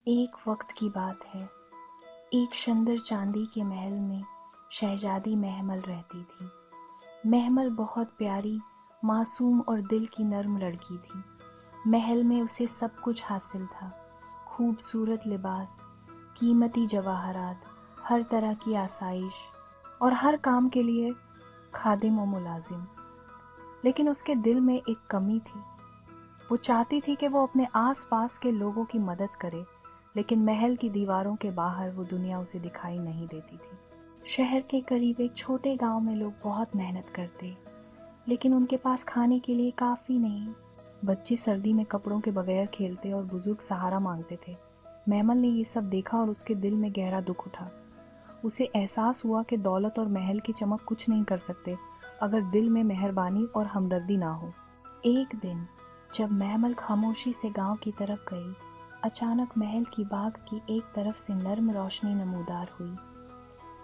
ایک وقت کی بات ہے، ایک شندر چاندی کے محل میں شہزادی مہمل رہتی تھی۔ مہمل بہت پیاری، معصوم اور دل کی نرم لڑکی تھی۔ محل میں اسے سب کچھ حاصل تھا، خوبصورت لباس، قیمتی جواہرات، ہر طرح کی آسائش اور ہر کام کے لیے خادم و ملازم۔ لیکن اس کے دل میں ایک کمی تھی۔ وہ چاہتی تھی کہ وہ اپنے آس پاس کے لوگوں کی مدد کرے، لیکن محل کی دیواروں کے باہر وہ دنیا اسے دکھائی نہیں دیتی تھی۔ شہر کے قریب ایک چھوٹے گاؤں میں لوگ بہت محنت کرتے، لیکن ان کے پاس کھانے کے لیے کافی نہیں۔ بچے سردی میں کپڑوں کے بغیر کھیلتے اور بزرگ سہارا مانگتے تھے۔ مہمل نے یہ سب دیکھا اور اس کے دل میں گہرا دکھ اٹھا۔ اسے احساس ہوا کہ دولت اور محل کی چمک کچھ نہیں کر سکتے اگر دل میں مہربانی اور ہمدردی نہ ہو۔ ایک دن جب مہمل خاموشی سے گاؤں کی طرف گئی، اچانک محل کی باغ کی ایک طرف سے نرم روشنی نمودار ہوئی۔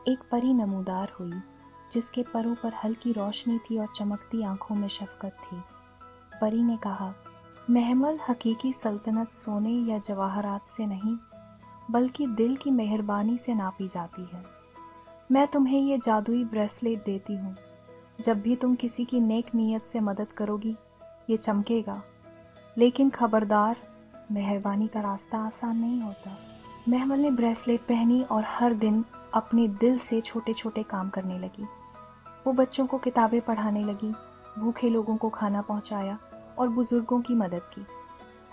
ایک پری نمودار ہوئی جس کے پروں پر ہلکی روشنی تھی اور چمکتی آنکھوں میں شفقت تھی۔ پری نے کہا، مہمل، حقیقی سلطنت سونے یا جواہرات سے نہیں بلکہ دل کی مہربانی سے ناپی جاتی ہے۔ میں تمہیں یہ جادوئی بریسلیٹ دیتی ہوں۔ جب بھی تم کسی کی نیک نیت سے مدد کرو گی یہ چمکے گا، لیکن خبردار، مہربانی کا راستہ آسان نہیں ہوتا۔ مہمل نے بریسلیٹ پہنی اور ہر دن اپنے دل سے چھوٹے چھوٹے کام کرنے لگی۔ وہ بچوں کو کتابیں پڑھانے لگی، بھوکے لوگوں کو کھانا پہنچایا اور بزرگوں کی مدد کی۔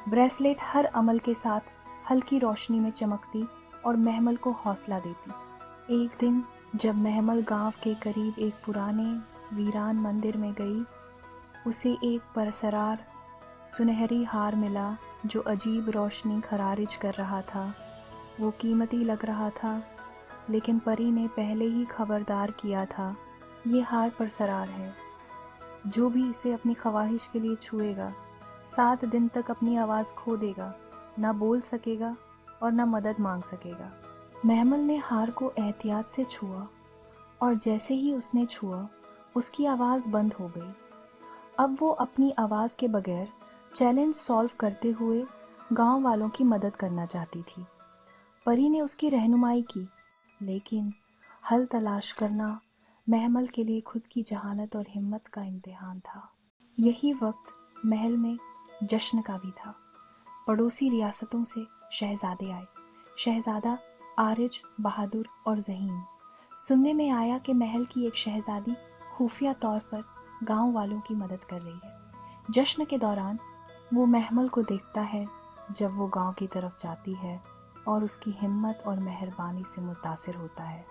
بریسلیٹ ہر عمل کے ساتھ ہلکی روشنی میں چمکتی اور مہمل کو حوصلہ دیتی۔ ایک دن جب مہمل گاؤں کے قریب ایک پرانے ویران مندر میں گئی، اسے ایک پرسرار سنہری ہار ملا جو عجیب روشنی خارج کر رہا تھا۔ وہ قیمتی لگ رہا تھا، لیکن پری نے پہلے ہی خبردار کیا تھا، یہ ہار پرسرار ہے۔ جو بھی اسے اپنی خواہش کے لیے چھوئے گا 7 دن تک اپنی آواز کھو دے گا، نہ بول سکے گا اور نہ مدد مانگ سکے گا۔ مہمل نے ہار کو احتیاط سے چھوا اور جیسے ہی اس نے چھوا اس کی آواز بند ہو گئی۔ اب وہ اپنی آواز کے بغیر چیلنج سالو کرتے ہوئے گاؤں والوں کی مدد کرنا چاہتی تھی۔ پری نے اس کی رہنمائی کی، لیکن حل تلاش کرنا مہمل کے لیے خود کی ذہانت اور ہمت کا امتحان تھا۔ یہی وقت محل میں جشن کا بھی تھا۔ پڑوسی ریاستوں سے شہزادے آئے، شہزادہ عارج، بہادر اور ذہین۔ سننے میں آیا کہ محل کی ایک شہزادی خفیہ طور پر گاؤں والوں کی مدد کر رہی ہے۔ جشن کے دوران وہ مہمل کو دیکھتا ہے جب وہ گاؤں کی طرف جاتی ہے اور اس کی ہمت اور مہربانی سے متاثر ہوتا ہے،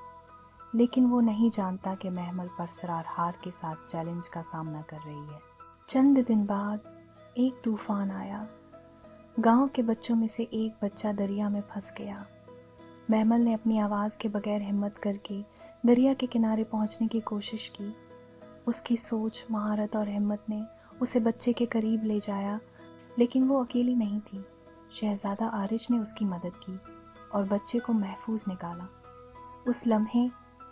لیکن وہ نہیں جانتا کہ مہمل پرسرار ہار کے ساتھ چیلنج کا سامنا کر رہی ہے۔ چند دن بعد ایک طوفان آیا۔ گاؤں کے بچوں میں سے ایک بچہ دریا میں پھنس گیا۔ مہمل نے اپنی آواز کے بغیر ہمت کر کے دریا کے کنارے پہنچنے کی کوشش کی۔ اس کی سوچ، مہارت اور ہمت نے اسے بچے کے قریب لے جایا، لیکن وہ اکیلی نہیں تھی۔ شہزادہ عارج نے اس کی مدد کی اور بچے کو محفوظ نکالا۔ اس لمحے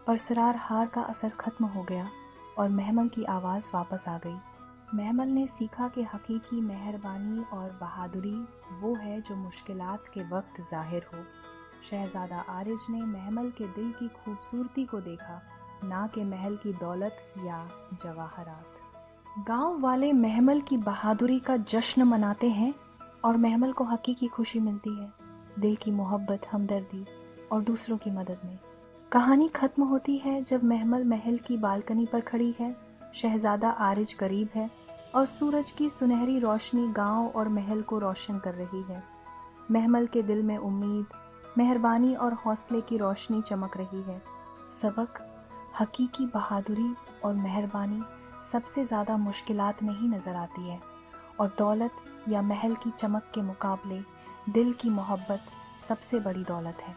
پرسرار ہار کا اثر ختم ہو گیا اور مہمل کی آواز واپس آ گئی۔ مہمل نے سیکھا کہ حقیقی مہربانی اور بہادری وہ ہے جو مشکلات کے وقت ظاہر ہو۔ شہزادہ عارج نے مہمل کے دل کی خوبصورتی کو دیکھا، نہ کہ محل کی دولت یا جواہرات۔ گاؤں والے مہمل کی بہادری کا جشن مناتے ہیں اور مہمل کو حقیقی خوشی ملتی ہے، دل کی محبت، ہمدردی اور دوسروں کی مدد میں۔ کہانی ختم ہوتی ہے جب مہمل محل کی بالکنی پر کھڑی ہے، شہزادہ عارج قریب ہے اور سورج کی سنہری روشنی گاؤں اور محل کو روشن کر رہی ہے۔ مہمل کے دل میں امید، مہربانی اور حوصلے کی روشنی چمک رہی ہے۔ سبق: حقیقی بہادری اور مہربانی سب سے زیادہ مشکلات میں ہی نظر آتی ہے، اور دولت یا محل کی چمک کے مقابلے دل کی محبت سب سے بڑی دولت ہے۔